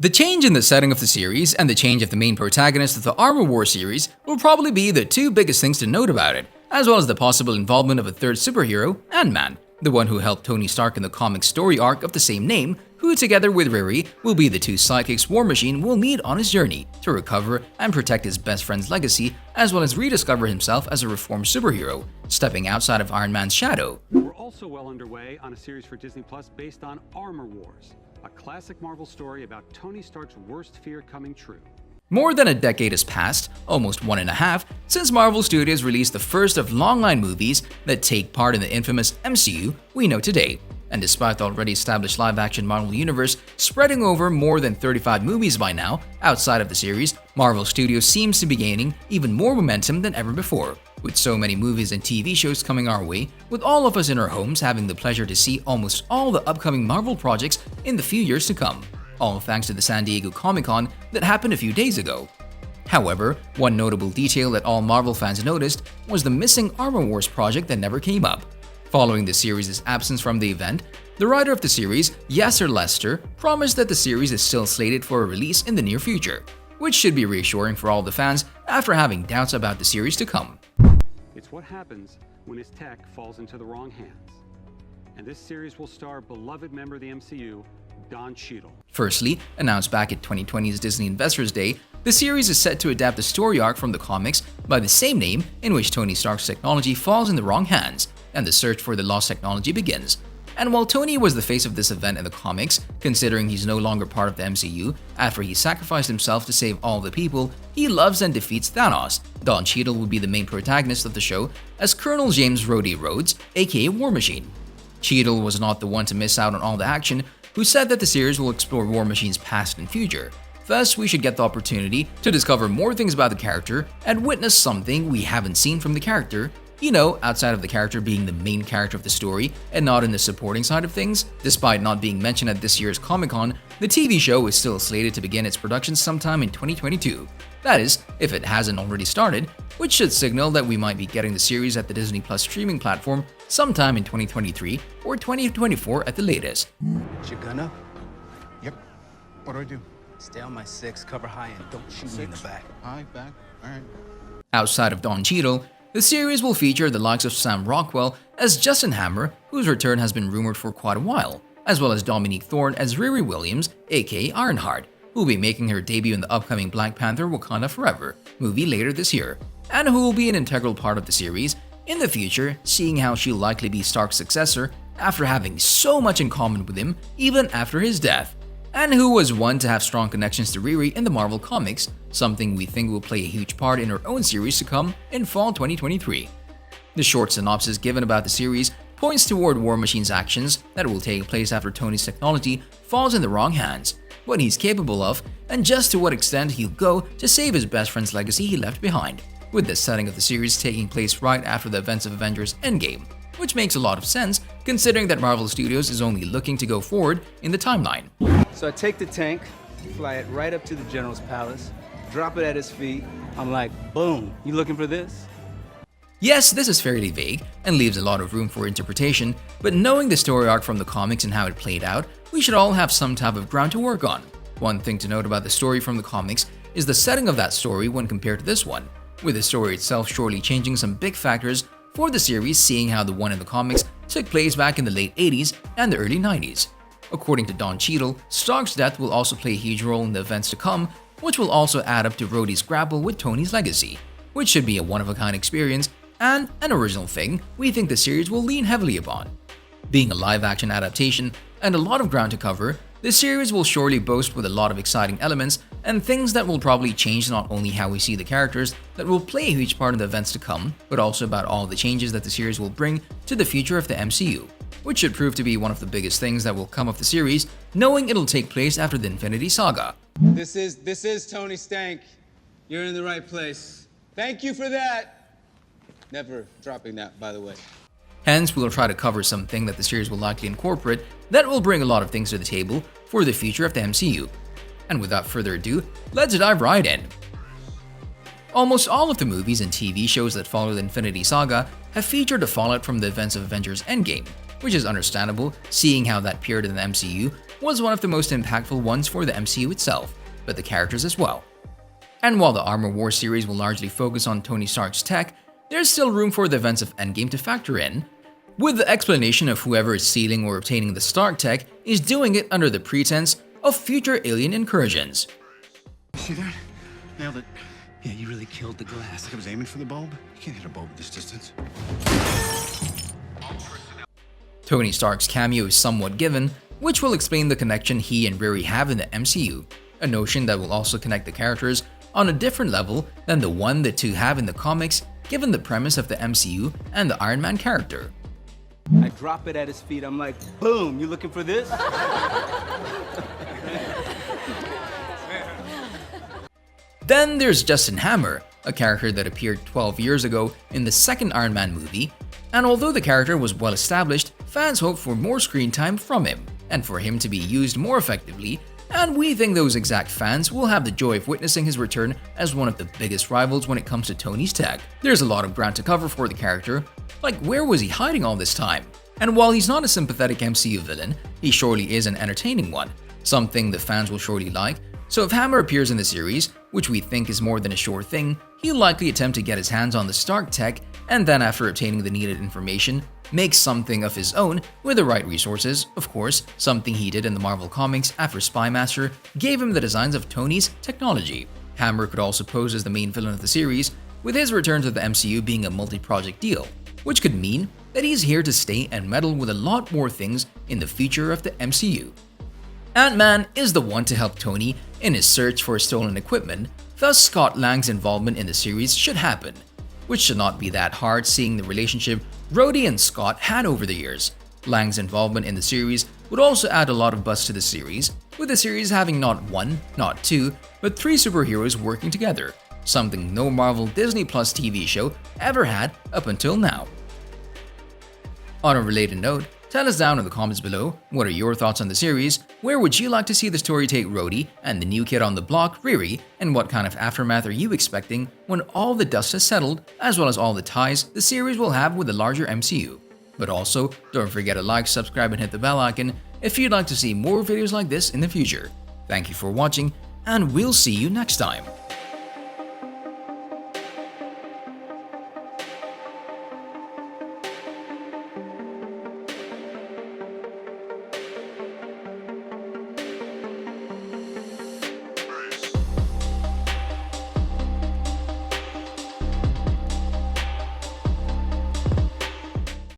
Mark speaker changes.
Speaker 1: The change in the setting of the series and the change of the main protagonist of the Armor Wars series will probably be the two biggest things to note about it, as well as the possible involvement of a third superhero, Ant-Man, the one who helped Tony Stark in the comic story arc of the same name, who together with Riri will be the two sidekicks War Machine will need on his journey to recover and protect his best friend's legacy, as well as rediscover himself as a reformed superhero, stepping outside of Iron Man's shadow.
Speaker 2: We're also well underway on a series for Disney Plus based on Armor Wars, a classic Marvel story about Tony Stark's worst fear coming true.
Speaker 1: More than a decade has passed, almost 1.5, since Marvel Studios released the first of long-line movies that take part in the infamous MCU we know today. And despite the already established live-action Marvel Universe spreading over more than 35 movies by now, outside of the series, Marvel Studios seems to be gaining even more momentum than ever before. With so many movies and TV shows coming our way, with all of us in our homes having the pleasure to see almost all the upcoming Marvel projects in the few years to come, all thanks to the San Diego Comic-Con that happened a few days ago. However, one notable detail that all Marvel fans noticed was the missing Armor Wars project that never came up. Following the series' absence from the event, the writer of the series, Yasser Lester, promised that the series is still slated for a release in the near future, which should be reassuring for all the fans after having doubts about the series to come.
Speaker 2: It's what happens when his tech falls into the wrong hands. And this series will star beloved member of the MCU, Don Cheadle.
Speaker 1: Firstly, announced back at 2020's Disney Investors Day, the series is set to adapt the story arc from the comics by the same name in which Tony Stark's technology falls in the wrong hands, and the search for the lost technology begins. And while Tony was the face of this event in the comics, considering he's no longer part of the MCU after he sacrificed himself to save all the people he loves and defeats Thanos, Don Cheadle will be the main protagonist of the show as Colonel James Rhodey Rhodes, aka War Machine. Cheadle was not the one to miss out on all the action, who said that the series will explore War Machine's past and future. Thus, we should get the opportunity to discover more things about the character and witness something we haven't seen from the character, outside of the character being the main character of the story and not in the supporting side of things. Despite not being mentioned at this year's Comic-Con, the TV show is still slated to begin its production sometime in 2022. That is, if it hasn't already started, which should signal that we might be getting the series at the Disney Plus streaming platform sometime in 2023 or 2024 at the latest.
Speaker 3: You gonna?
Speaker 4: Yep. What do I do?
Speaker 3: Stay on my 6, cover high, and don't shoot me in the back.
Speaker 4: High, back. All right.
Speaker 1: Outside of Don Cheadle, the series will feature the likes of Sam Rockwell as Justin Hammer, whose return has been rumored for quite a while, as well as Dominique Thorne as Riri Williams, aka Ironheart, who will be making her debut in the upcoming Black Panther Wakanda Forever movie later this year, and who will be an integral part of the series in the future, seeing how she'll likely be Stark's successor after having so much in common with him even after his death, and who was one to have strong connections to Riri in the Marvel Comics, something we think will play a huge part in her own series to come in fall 2023. The short synopsis given about the series points toward War Machine's actions that will take place after Tony's technology falls in the wrong hands, what he's capable of, and just to what extent he'll go to save his best friend's legacy he left behind, with the setting of the series taking place right after the events of Avengers Endgame, which makes a lot of sense considering that Marvel Studios is only looking to go forward in the timeline.
Speaker 3: So I take the tank, fly it right up to the General's palace, drop it at his feet. I'm like, boom, you looking for this?
Speaker 1: Yes, this is fairly vague and leaves a lot of room for interpretation, but knowing the story arc from the comics and how it played out, we should all have some type of ground to work on. One thing to note about the story from the comics is the setting of that story when compared to this one, with the story itself surely changing some big factors for the series, seeing how the one in the comics took place back in the late 80s and the early 90s. According to Don Cheadle, Stark's death will also play a huge role in the events to come, which will also add up to Rhodey's grapple with Tony's legacy, which should be a one-of-a-kind experience and an original thing we think the series will lean heavily upon. Being a live-action adaptation and a lot of ground to cover, the series will surely boast with a lot of exciting elements and things that will probably change not only how we see the characters that will play a huge part in the events to come, but also about all the changes that the series will bring to the future of the MCU, which should prove to be one of the biggest things that will come of the series, knowing it'll take place after the Infinity Saga.
Speaker 3: This is Tony Stank. You're in the right place. Thank you for that. Never dropping that, by the way.
Speaker 1: Hence, we'll try to cover something that the series will likely incorporate that will bring a lot of things to the table for the future of the MCU. And without further ado, let's dive right in. Almost all of the movies and TV shows that follow the Infinity Saga have featured a fallout from the events of Avengers Endgame, which is understandable seeing how that period in the MCU was one of the most impactful ones for the MCU itself, but the characters as well. And while the Armor War series will largely focus on Tony Stark's tech, there's still room for the events of Endgame to factor in, with the explanation of whoever is stealing or obtaining the Stark tech is doing it under the pretense of future alien incursions.
Speaker 4: See that? Nailed it. Yeah, you really killed the glass. I was aiming for the bulb. You can't hit a bulb at this distance.
Speaker 1: Tony Stark's cameo is somewhat given, which will explain the connection he and Barry have in the MCU, a notion that will also connect the characters on a different level than the one the two have in the comics, given the premise of the MCU and the Iron Man character.
Speaker 5: I drop it at his feet. I'm like, boom, you looking for this?
Speaker 1: Then there's Justin Hammer, a character that appeared 12 years ago in the second Iron Man movie, and although the character was well established, fans hoped for more screen time from him, and for him to be used more effectively, and we think those exact fans will have the joy of witnessing his return as one of the biggest rivals when it comes to Tony's tech. There's a lot of ground to cover for the character, like where was he hiding all this time? And while he's not a sympathetic MCU villain, he surely is an entertaining one, something the fans will surely like. So if Hammer appears in the series, which we think is more than a sure thing, he'll likely attempt to get his hands on the Stark tech, and then after obtaining the needed information, make something of his own with the right resources, of course, something he did in the Marvel Comics after Spy Master gave him the designs of Tony's technology. Hammer could also pose as the main villain of the series, with his return to the MCU being a multi-project deal, which could mean that he's here to stay and meddle with a lot more things in the future of the MCU. Ant-Man is the one to help Tony in his search for stolen equipment, thus Scott Lang's involvement in the series should happen, which should not be that hard seeing the relationship Rhodey and Scott had over the years. Lang's involvement in the series would also add a lot of buzz to the series, with the series having not one, not two, but three superheroes working together, something no Marvel Disney Plus TV show ever had up until now. On a related note, tell us down in the comments below, what are your thoughts on the series, where would you like to see the story take Rhodey and the new kid on the block, Riri, and what kind of aftermath are you expecting when all the dust has settled, as well as all the ties the series will have with the larger MCU. But also, don't forget to like, subscribe, and hit the bell icon if you'd like to see more videos like this in the future. Thank you for watching, and we'll see you next time.